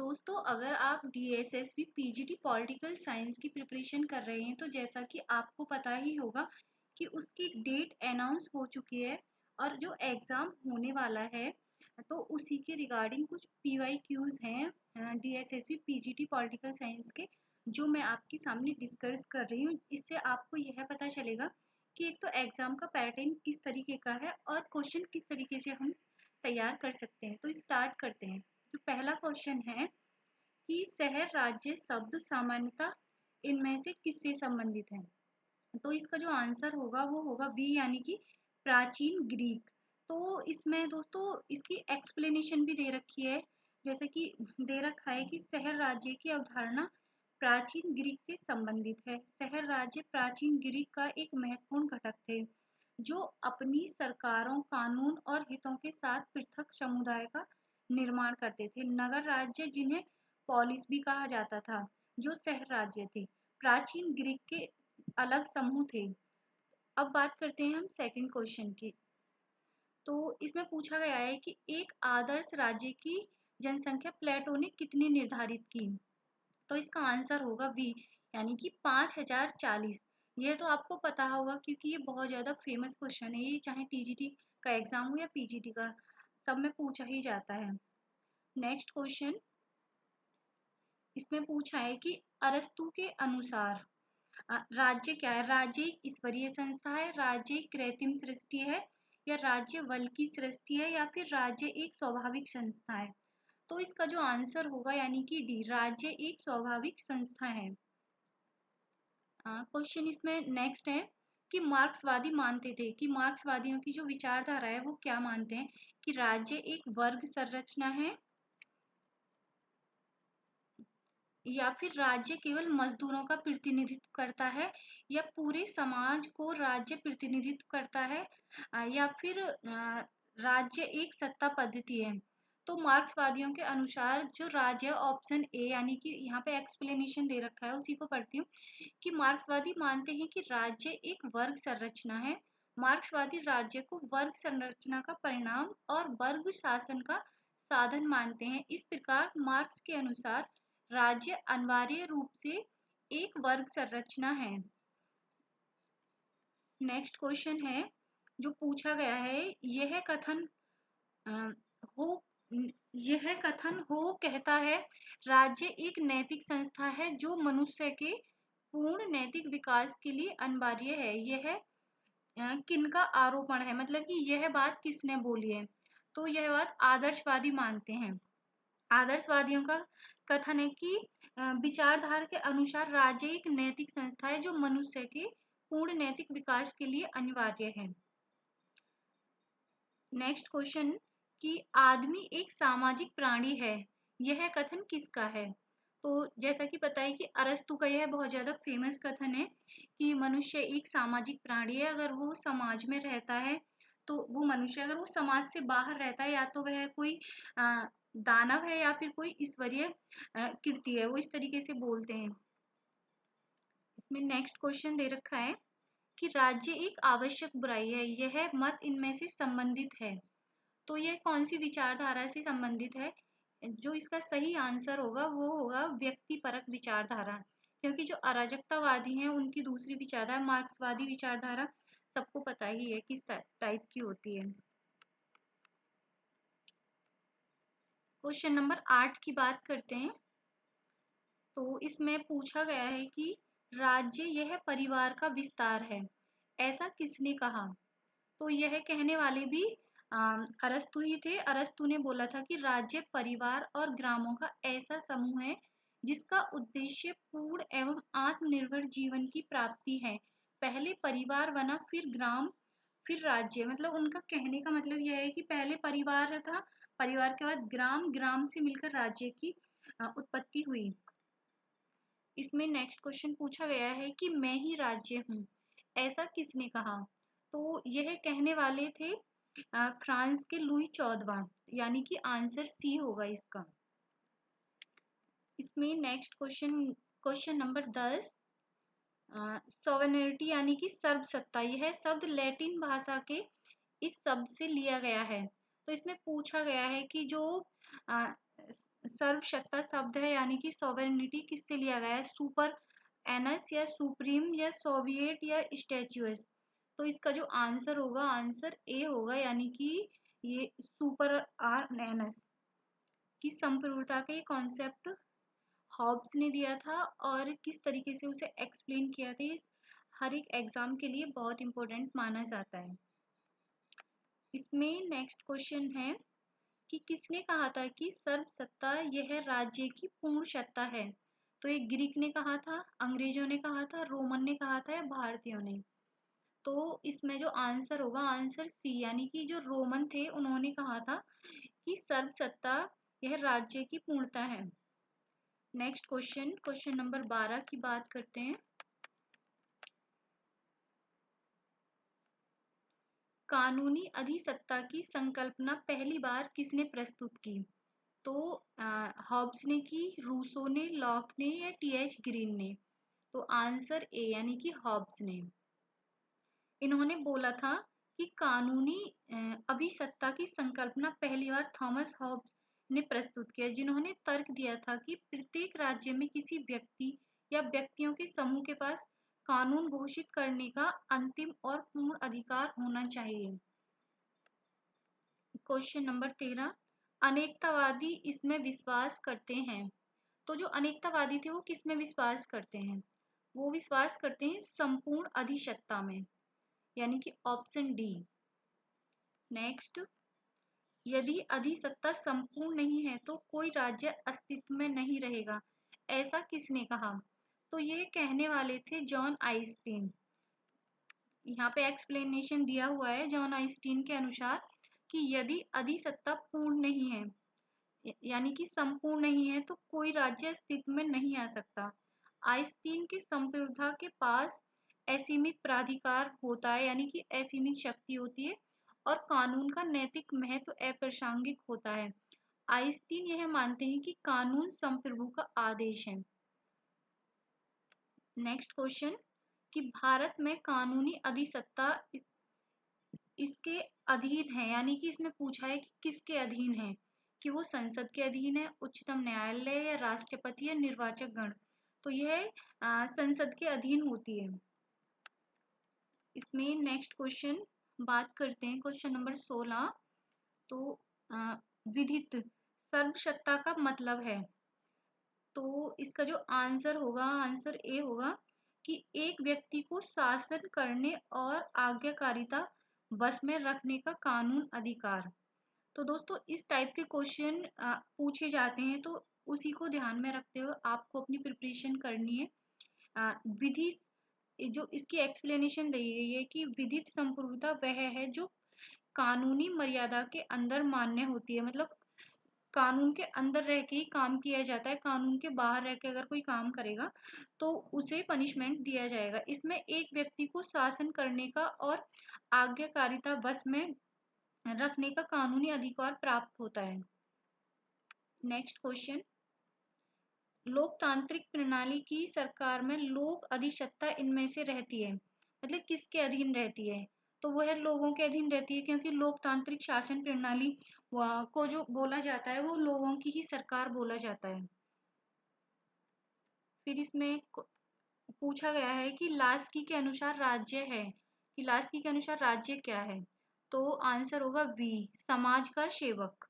दोस्तों, अगर आप डीएसएसबी पीजीटी पॉलिटिकल साइंस की प्रिपरेशन कर रहे हैं तो जैसा कि आपको पता ही होगा कि उसकी डेट अनाउंस हो चुकी है और जो एग्ज़ाम होने वाला है तो उसी के रिगार्डिंग कुछ पीवाईक्यूज हैं डीएसएसबी पीजीटी पॉलिटिकल साइंस के, जो मैं आपके सामने डिस्कस कर रही हूँ। इससे आपको यह पता चलेगा कि एक तो एग्ज़ाम का पैटर्न किस तरीके का है और क्वेश्चन किस तरीके से हम तैयार कर सकते हैं। तो स्टार्ट करते हैं। तो पहला क्वेश्चन है कि शहर राज्य शब्द सामान्यतः इनमें से किससे संबंधित है। तो इसका जो आंसर होगा वो होगा बी, यानी कि प्राचीन ग्रीक। तो इसमें दोस्तों इसकी एक्सप्लेनेशन भी दे रखी है, जैसे कि दे रखा है कि शहर राज्य की अवधारणा प्राचीन ग्रीक से संबंधित है। शहर राज्य प्राचीन ग्रीक का एक महत्वपूर्ण घटक थे जो अपनी सरकारों, कानून और हितों के साथ पृथक समुदाय का निर्माण करते थे। नगर राज्य, जिन्हें पॉलिस भी कहा जाता था, जो शहर राज्य थे, प्राचीन ग्रीक के अलग समूह थे। अब बात करते हैं हम सेकंड क्वेश्चन की। तो इसमें पूछा गया है कि एक आदर्श राज्य की जनसंख्या प्लेटो ने कितनी निर्धारित की। तो इसका आंसर होगा बी, यानी कि 5040। यह तो आपको पता होगा क्योंकि ये बहुत ज़्यादा फेमस क्वेश्चन है। ये चाहे टीजीटी का एग्जाम हो या पीजीटी का, सब में पूछा ही जाता है। नेक्स्ट क्वेश्चन इसमें पूछा है कि अरस्तु के अनुसार राज्य क्या है। राज्य एक ईश्वरीय संस्था है, राज्य एक कृत्रिम सृष्टि है, या राज्य बल की सृष्टि है, या फिर राज्य एक स्वाभाविक संस्था है। तो इसका जो आंसर होगा यानी कि डी, राज्य एक स्वाभाविक संस्था है। क्वेश्चन इसमें नेक्स्ट है कि मार्क्सवादी मानते थे कि मार्क्सवादियों की जो विचारधारा है वो क्या मानते हैं कि राज्य एक वर्ग संरचना है, या फिर राज्य केवल मजदूरों का प्रतिनिधित्व करता है, या पूरे समाज को राज्य प्रतिनिधित्व करता है, या फिर राज्य एक सत्ता पद्धति है। तो मार्क्सवादियों के अनुसार जो राज्य, ऑप्शन ए, यानी कि यहाँ पे एक्सप्लेनेशन दे रखा है उसी को पढ़ती हूँ कि मार्क्सवादी मानते हैं कि राज्य एक वर्ग संरचना है। मार्क्सवादी राज्य को वर्ग संरचना का परिणाम और वर्ग शासन का साधन मानते हैं। इस प्रकार मार्क्स के अनुसार राज्य अनिवार्य रूप से एक वर्ग संरचना है। नेक्स्ट क्वेश्चन है जो पूछा गया है, हो यह कथन हो कहता है राज्य एक नैतिक संस्था है जो मनुष्य के पूर्ण नैतिक विकास के लिए अनिवार्य है। यह किनका आरोपण है, मतलब कि यह बात किसने बोली है। तो यह बात आदर्शवादी मानते हैं। आदर्शवादियों का कथन है कि विचारधारा के अनुसार राज्य एक नैतिक संस्था है जो मनुष्य के पूर्ण नैतिक विकास के लिए अनिवार्य है। नेक्स्ट क्वेश्चन कि आदमी एक सामाजिक प्राणी है, यह कथन किसका है। तो जैसा कि पता है कि अरस्तु का यह बहुत ज्यादा फेमस कथन है कि मनुष्य एक सामाजिक प्राणी है। अगर वो समाज में रहता है तो वो मनुष्य, अगर वो समाज से बाहर रहता है या तो वह कोई दानव है या फिर कोई ईश्वरीय कृति है, वो इस तरीके से बोलते हैं। इसमें नेक्स्ट क्वेश्चन दे रखा है कि राज्य एक आवश्यक बुराई है, यह मत इनमें से संबंधित है। तो यह कौन सी विचारधारा से संबंधित है। जो इसका सही आंसर होगा वो होगा व्यक्तिपरक विचारधारा, क्योंकि जो अराजकतावादी हैं उनकी दूसरी विचारधारा मार्क्सवादी विचारधारा सबको पता ही है किस टाइप की होती है। क्वेश्चन नंबर 8 की बात करते हैं। तो इसमें पूछा गया है कि राज्य यह परिवार का विस्तार है, ऐसा किसने कहा। तो यह कहने वाले भी अरस्तु ही थे। अरस्तु ने बोला था कि राज्य परिवार और ग्रामों का ऐसा समूह है जिसका उद्देश्य पूर्ण एवं आत्मनिर्भर जीवन की प्राप्ति है। पहले परिवार बना, फिर ग्राम, फिर राज्य। मतलब उनका कहने का मतलब यह है कि पहले परिवार था, परिवार के बाद ग्राम, ग्राम से मिलकर राज्य की उत्पत्ति हुई। इसमें नेक्स्ट क्वेश्चन पूछा गया है कि मैं ही राज्य हूँ, ऐसा किसने कहा। तो यह कहने वाले थे फ्रांस के लुई 14वां, यानी कि आंसर सी होगा इसका। इसमें नेक्स्ट क्वेश्चन नंबर 10, सॉवरेनिटी यानी कि सर्वसत्ता, यह शब्द लैटिन भाषा के इस शब्द से लिया गया है। तो इसमें पूछा गया है कि जो सर्वसत्ता शब्द है यानी कि सॉवरेनिटी किससे लिया गया है, सुपर एनस या सुप्रीम या सोवियत या स्टैच्यूस। तो इसका जो आंसर होगा, आंसर ए होगा, यानी कि ये सुपर आर एनस की संप्रभुता का ये कॉन्सेप्ट हॉब्स ने दिया था और किस तरीके से उसे एक्सप्लेन किया था, हर एक एग्जाम के लिए बहुत इंपॉर्टेंट माना जाता है। इसमें नेक्स्ट क्वेश्चन है कि किसने कहा था कि सर्वसत्ता यह राज्य की पूर्ण सत्ता है। तो ये ग्रीक ने कहा था, अंग्रेजों ने कहा था, रोमन ने कहा था या भारतीयों ने। तो इसमें जो आंसर होगा, आंसर सी, यानी कि जो रोमन थे उन्होंने कहा था कि सर्वसत्ता यह राज्य की पूर्णता है। नेक्स्ट क्वेश्चन, क्वेश्चन नंबर 12 की बात करते हैं। कानूनी अधिसत्ता की संकल्पना पहली बार किसने प्रस्तुत की। तो हॉब्स ने की, रूसो ने, लॉक ने या टीएच ग्रीन ने। तो आंसर ए, यानी कि हॉब्स ने। इन्होंने बोला था कि कानूनी अभिसत्ता की संकल्पना पहली बार थॉमस हॉब्स ने प्रस्तुत किया, जिन्होंने तर्क दिया था कि प्रत्येक राज्य में किसी व्यक्ति या व्यक्तियों के समूह के पास कानून घोषित करने का अंतिम और पूर्ण अधिकार होना चाहिए। क्वेश्चन नंबर 13, अनेकतावादी इसमें विश्वास करते हैं। तो जो अनेकतावादी थे वो किस में विश्वास करते हैं, वो विश्वास करते हैं संपूर्ण अधिसत्ता में, यानी कि ऑप्शन डी। नेक्स्ट, यदि अधिसत्ता संपूर्ण नहीं है तो कोई राज्य अस्तित्व में नहीं रहेगा, ऐसा किसने कहा। तो ये कहने वाले थे जॉन आइंस्टीन। यहाँ पे एक्सप्लेनेशन दिया हुआ है जॉन आइंस्टीन के अनुसार कि यदि अधिसत्ता पूर्ण नहीं है, यानी कि संपूर्ण नहीं है, तो कोई राज्य अस्तित्व में नहीं आ सकता। आइंस्टीन की संप्रभुता के पास असीमित प्राधिकार होता है, यानी कि असीमित शक्ति होती है, और कानून का नैतिक महत्व अप्रासंगिक होता है। आइंस्टीन यह मानते हैं कि कानून संप्रभु का आदेश है। नेक्स्ट क्वेश्चन, कि भारत में कानूनी अधिसत्ता इसके अधीन है, यानी कि इसमें पूछा है कि किसके अधीन है, कि वो संसद के अधीन है, उच्चतम न्यायालय या राष्ट्रपति या निर्वाचक गण। तो यह संसद के अधीन होती है। इसमें नेक्स्ट क्वेश्चन बात करते हैं, क्वेश्चन नंबर 16। तो विधित सर्वसत्ता का मतलब है। तो इसका जो आंसर होगा, आंसर ए होगा कि एक व्यक्ति को शासन करने और आज्ञाकारिता बस में रखने का कानून अधिकार। तो दोस्तों इस टाइप के क्वेश्चन पूछे जाते हैं, तो उसी को ध्यान में रखते हुए आपको अपनी प्रिपरेशन करनी है। विधि जो इसकी एक्सप्लेनेशन दी गई है कि विधित संप्रभुता वह है जो कानूनी मर्यादा के अंदर मान्य होती है, मतलब कानून के अंदर रह के ही काम किया जाता है, कानून के बाहर रह के अगर कोई काम करेगा तो उसे पनिशमेंट दिया जाएगा। इसमें एक व्यक्ति को शासन करने का और आज्ञाकारिता बस में रखने का कानूनी अधिकार प्राप्त होता है। नेक्स्ट क्वेश्चन, लोकतांत्रिक प्रणाली की सरकार में लोक अधिसत्ता इनमें से रहती है, मतलब किसके अधीन रहती है। तो वह लोगों के अधीन रहती है, क्योंकि लोकतांत्रिक शासन प्रणाली को जो बोला जाता है वो लोगों की ही सरकार बोला जाता है। फिर इसमें पूछा गया है कि लास्की के अनुसार राज्य है, कि लास्की के अनुसार राज्य क्या है। तो आंसर होगा वी, समाज का सेवक,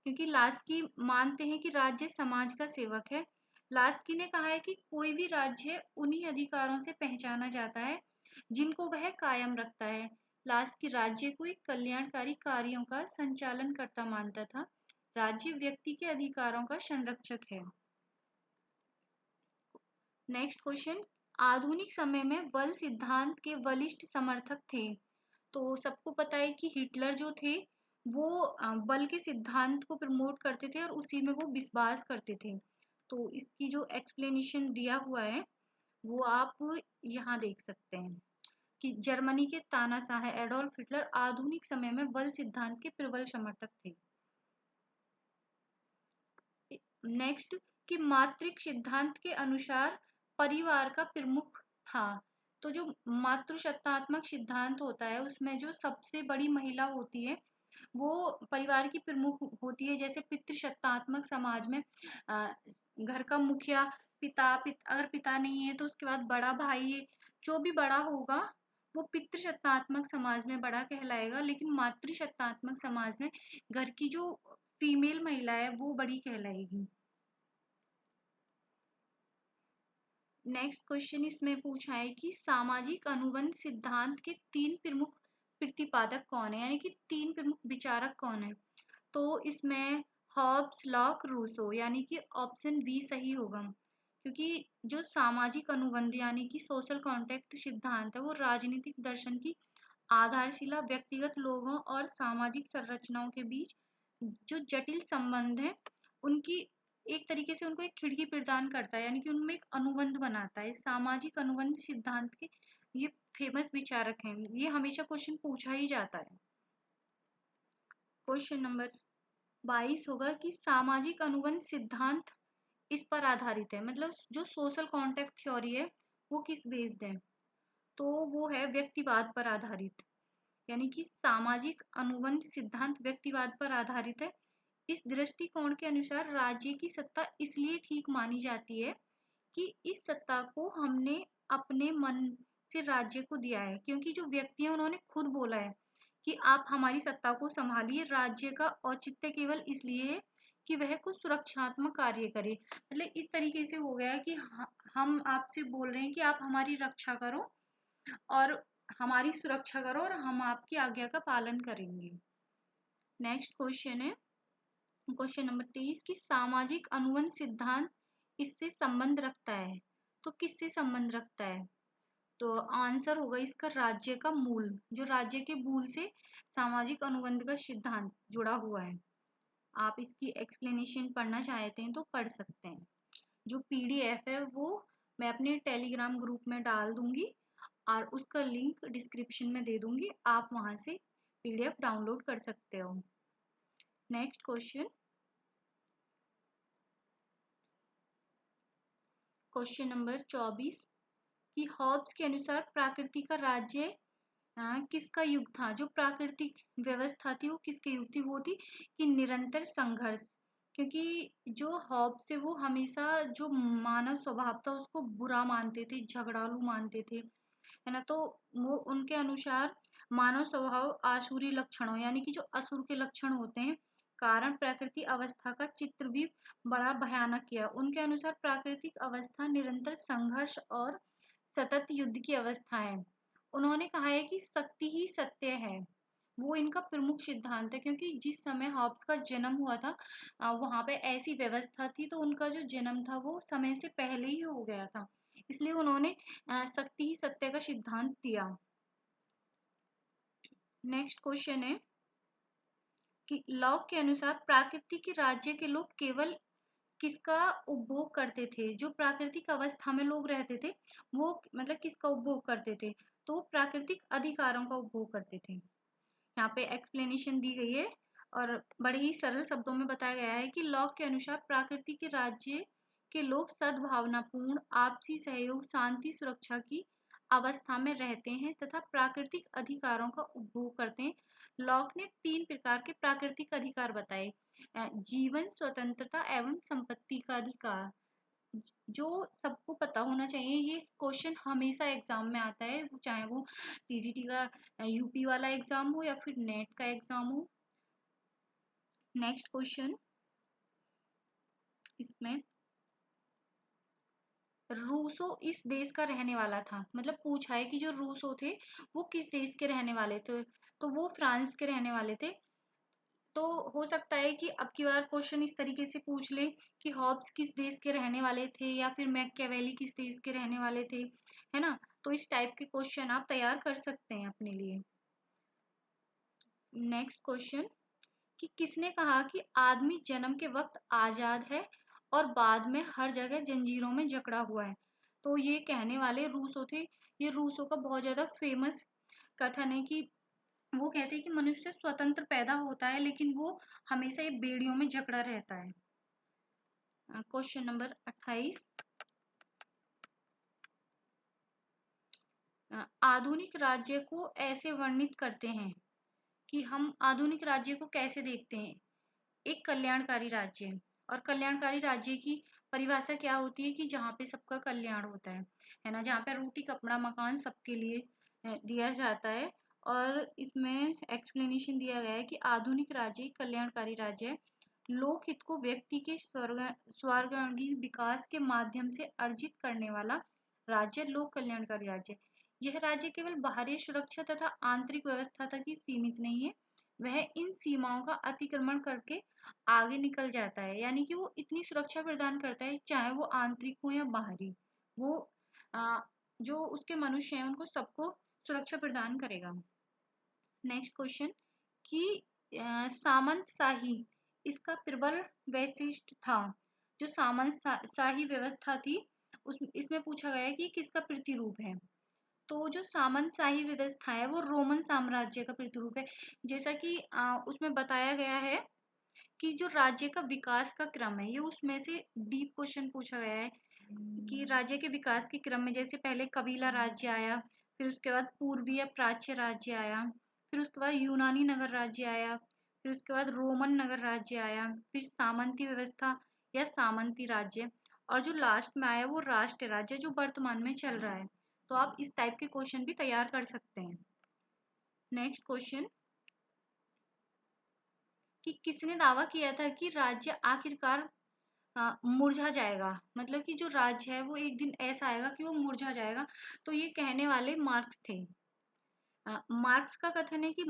क्योंकि लास्की मानते हैं कि राज्य समाज का सेवक है। लास्की ने कहा है कि कोई भी राज्य उन्हीं अधिकारों से पहचाना जाता है जिनको वह कायम रखता है। लास्की राज्य को एक कल्याणकारी कार्यों का संचालन करता मानता था। राज्य व्यक्ति के अधिकारों का संरक्षक है। नेक्स्ट क्वेश्चन, आधुनिक समय में बल सिद्धांत के बलिष्ठ समर्थक थे। तो सबको पता है कि हिटलर जो थे वो बल के सिद्धांत को प्रमोट करते थे और उसी में वो विश्वास करते थे। तो इसकी जो एक्सप्लेनेशन दिया हुआ है वो आप यहाँ देख सकते हैं कि जर्मनी के तानाशाह एडोल्फ हिटलर आधुनिक समय में बल सिद्धांत के प्रबल समर्थक थे। नेक्स्ट, कि मातृक सिद्धांत के अनुसार परिवार का प्रमुख था। तो जो मातृसत्तात्मक सिद्धांत होता है उसमें जो सबसे बड़ी महिला होती है वो परिवार की प्रमुख होती है। जैसे पितृसत्तात्मक समाज में घर का मुखिया अगर पिता नहीं है तो उसके बाद बड़ा भाई, जो भी बड़ा होगा वो पितृसत्तात्मक समाज में बड़ा कहलाएगा, लेकिन मातृसत्तात्मक समाज में घर की जो फीमेल महिला है वो बड़ी कहलाएगी। नेक्स्ट क्वेश्चन इसमें पूछा है कि सामाजिक अनुबंध सिद्धांत के 3 प्रमुख प्रतिपादक कौन है, यानी कि 3 प्रमुख विचारक कौन है। तो इसमें हॉब्स, लॉक, रूसो, यानी कि ऑप्शन बी सही होगा, क्योंकि जो सामाजिक अनुबंध यानी कि सोशल कॉन्ट्रैक्ट सिद्धांत है वो राजनीतिक दर्शन की आधारशिला व्यक्तिगत लोगों और सामाजिक संरचनाओं के बीच जो जटिल संबंध है उनकी एक तरीके से उनको एक खिड़की प्रदान करता है, यानी कि उनमें एक अनुबंध बनाता है। सामाजिक अनुबंध सिद्धांत के ये फेमस विचारक हैं, ये हमेशा क्वेश्चन पूछा ही जाता है। क्वेश्चन नंबर 22 होगा कि सामाजिक अनुबंध सिद्धांत इस पर आधारित है, मतलब जो सोशल कॉन्ट्रैक्ट थ्योरी है वो किस बेस्ड है, तो वो है व्यक्तिवाद पर आधारित, यानी कि सामाजिक अनुबंध सिद्धांत व्यक्तिवाद पर आधारित है। इस दृष्टिकोण के अनुसार राज्य की सत्ता इसलिए ठीक मानी जाती है कि इस सत्ता को हमने अपने मन से राज्य को दिया है, क्योंकि जो व्यक्ति है उन्होंने खुद बोला है कि आप हमारी सत्ता को संभालिए। राज्य का औचित्य केवल इसलिए है कि वह कुछ सुरक्षात्मक कार्य करे, मतलब इस तरीके से हो गया है कि हम आपसे बोल रहे हैं कि आप हमारी रक्षा करो और हमारी सुरक्षा करो और हम आपकी आज्ञा का पालन करेंगे। नेक्स्ट क्वेश्चन है क्वेश्चन नंबर 23 कि सामाजिक अनुबंध सिद्धांत इससे संबंध रखता है, तो किससे संबंध रखता है, तो आंसर होगा इसका राज्य का मूल, जो राज्य के मूल से सामाजिक अनुबंध का सिद्धांत जुड़ा हुआ है। आप इसकी एक्सप्लेनेशन पढ़ना चाहते हैं तो पढ़ सकते हैं। जो पीडीएफ है वो मैं अपने टेलीग्राम ग्रुप में डाल दूंगी और उसका लिंक डिस्क्रिप्शन में दे दूंगी, आप वहां से पीडीएफ डाउनलोड कर सकते हो। नेक्स्ट क्वेश्चन नंबर 24 कि हॉब्स के अनुसार प्रकृति का राज्य किसका युग था, जो प्राकृतिक व्यवस्था थी वो किसके युग थी, वो थी कि निरंतर संघर्ष, क्योंकि जो हॉब्स थे वो हमेशा जो मानव स्वभाव था उसको बुरा मानते थे, झगड़ालू मानते थे, है ना। तो वो उनके अनुसार मानव स्वभाव आसुरी लक्षणों, यानी कि जो असुर के लक्षण होते हैं, कारण प्रकृति अवस्था का चित्र भी बड़ा भयानक किया। उनके अनुसार प्राकृतिक अवस्था निरंतर संघर्ष और सतत युद्ध की अवस्था है। उन्होंने कहा है कि शक्ति ही सत्य है, वो इनका प्रमुख सिद्धांत है, क्योंकि जिस समय हॉब्स का जन्म हुआ था वहां पे ऐसी व्यवस्था थी, तो उनका जो जन्म था वो समय से पहले ही हो गया था, इसलिए उन्होंने शक्ति ही सत्य का सिद्धांत दिया। नेक्स्ट क्वेश्चन है कि लॉक के अनुसार प्रकृति के राज्य के लोग केवल किसका उपभोग करते थे, जो प्राकृतिक अवस्था में लोग रहते थे वो मतलब किसका उपभोग करते थे, तो वो प्राकृतिक अधिकारों का उपभोग करते थे। यहाँ पे एक्सप्लेनेशन दी गई है और बड़े ही सरल शब्दों में बताया गया है कि लॉक के अनुसार प्रकृति के राज्य के लोग सद्भावनापूर्ण आपसी सहयोग, शांति, सुरक्षा की अवस्था में रहते हैं तथा प्राकृतिक अधिकारों का उपभोग करते हैं। लॉक ने 3 प्रकार के प्राकृतिक अधिकार बताए, जीवन, स्वतंत्रता एवं संपत्ति का अधिकार, जो सबको पता होना चाहिए। ये क्वेश्चन हमेशा एग्जाम में आता है, चाहे वो टीजीटी का यूपी वाला एग्जाम हो या फिर नेट का एग्जाम हो। नेक्स्ट क्वेश्चन इसमें रूसो इस देश का रहने वाला था, मतलब पूछा है कि जो रूसो थे वो किस देश के रहने वाले थे, तो वो फ्रांस के रहने वाले थे। तो हो सकता है कि अब की बार क्वेश्चन इस तरीके से पूछ ले कि हॉब्स किस देश के रहने वाले थे या फिर मैकियावेली किस देश के रहने वाले थे, है ना। तो इस टाइप के क्वेश्चन आप तैयार कर सकते हैं अपने लिए। नेक्स्ट क्वेश्चन कि किसने कहा कि आदमी जन्म के वक्त आजाद है और बाद में हर जगह जंजीरों में जकड़ा हुआ है, तो ये कहने वाले रूसो थे। ये रूसो का बहुत ज्यादा फेमस कथन है कि वो कहते हैं कि मनुष्य स्वतंत्र पैदा होता है लेकिन वो हमेशा ये बेड़ियों में जकड़ा रहता है। क्वेश्चन नंबर 28 आधुनिक राज्य को ऐसे वर्णित करते हैं कि हम आधुनिक राज्य को कैसे देखते हैं। एक कल्याणकारी राज्य, और कल्याणकारी राज्य की परिभाषा क्या होती है कि जहाँ पे सबका कल्याण होता है ना, जहाँ पे रोटी कपड़ा मकान सबके लिए दिया जाता है। और इसमें एक्सप्लेनेशन दिया गया है कि आधुनिक राज्य एक कल्याणकारी राज्य है, लोकहित को व्यक्ति के सर्वांगीण विकास के माध्यम से अर्जित करने वाला राज्य लोक कल्याणकारी राज्य। यह राज्य केवल बाहरी सुरक्षा तथा आंतरिक व्यवस्था तक ही सीमित नहीं है, वह इन सीमाओं का अतिक्रमण करके आगे निकल जाता है। यानी कि वो इतनी सुरक्षा प्रदान करता है, चाहे वो आंतरिक हो या बाहरी, वो जो उसके मनुष्य हैं उनको सबको सुरक्षा प्रदान करेगा। नेक्स्ट क्वेश्चन कि सामंत शाही इसका प्रबल वैशिष्ट्य था। जो सामंत शाही व्यवस्था थी उस इसमें पूछा गया है कि किसका प्रतिरूप है। तो जो सामंत शाही व्यवस्था है वो रोमन साम्राज्य का प्रतिरूप है। जैसा कि उसमें बताया गया है कि जो राज्य का विकास का क्रम है, ये उसमें से डीप क्वेश्चन पूछा गया है कि राज्य के विकास के क्रम में जैसे पहले कबीला राज्य आया, फिर उसके बाद पूर्वीय प्राच्य राज्य आया, फिर उसके बाद यूनानी नगर राज्य आया, फिर उसके बाद रोमन नगर राज्य आया, फिर सामंती व्यवस्था या सामंती राज्य, और जो लास्ट में आया वो राष्ट्र राज्य जो वर्तमान में चल रहा है। तो आप इस टाइप के क्वेश्चन भी तैयार कर सकते हैं। नेक्स्ट क्वेश्चन कि किसने दावा किया था कि राज्य आखिरकार मुरझा जाएगा, मतलब कि जो राज्य है वो एक दिन ऐसा आएगा कि वो मुरझा जाएगा। तो ये कहने वाले मार्क्स थे। मार्क्स का कथन है कि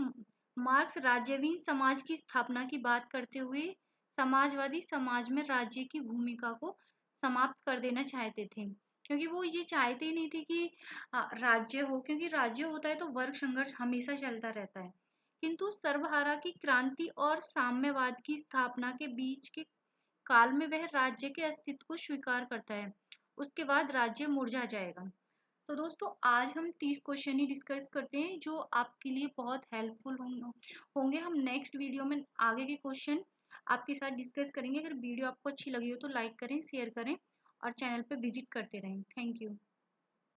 मार्क्स राज्यहीन समाज की स्थापना की बात करते हुए समाजवादी समाज में राज्य की भूमिका को समाप्त कर देना चाहते थे, क्योंकि वो ये चाहते ही नहीं थे कि राज्य हो, क्योंकि राज्य होता है तो वर्ग संघर्ष हमेशा चलता रहता है। किंतु सर्वहारा की क्रांति और साम्यवाद की स्थापना के बीच के काल में वह राज्य के अस्तित्व को स्वीकार करता है, उसके बाद राज्य मुरझा जाएगा। तो दोस्तों आज हम 30 क्वेश्चन ही डिस्कस करते हैं जो आपके लिए बहुत हेल्पफुल होंगे। हम नेक्स्ट वीडियो में आगे के क्वेश्चन आपके साथ डिस्कस करेंगे। अगर वीडियो आपको अच्छी लगी हो तो लाइक करें, शेयर करें और चैनल पे विजिट करते रहें। Thank you.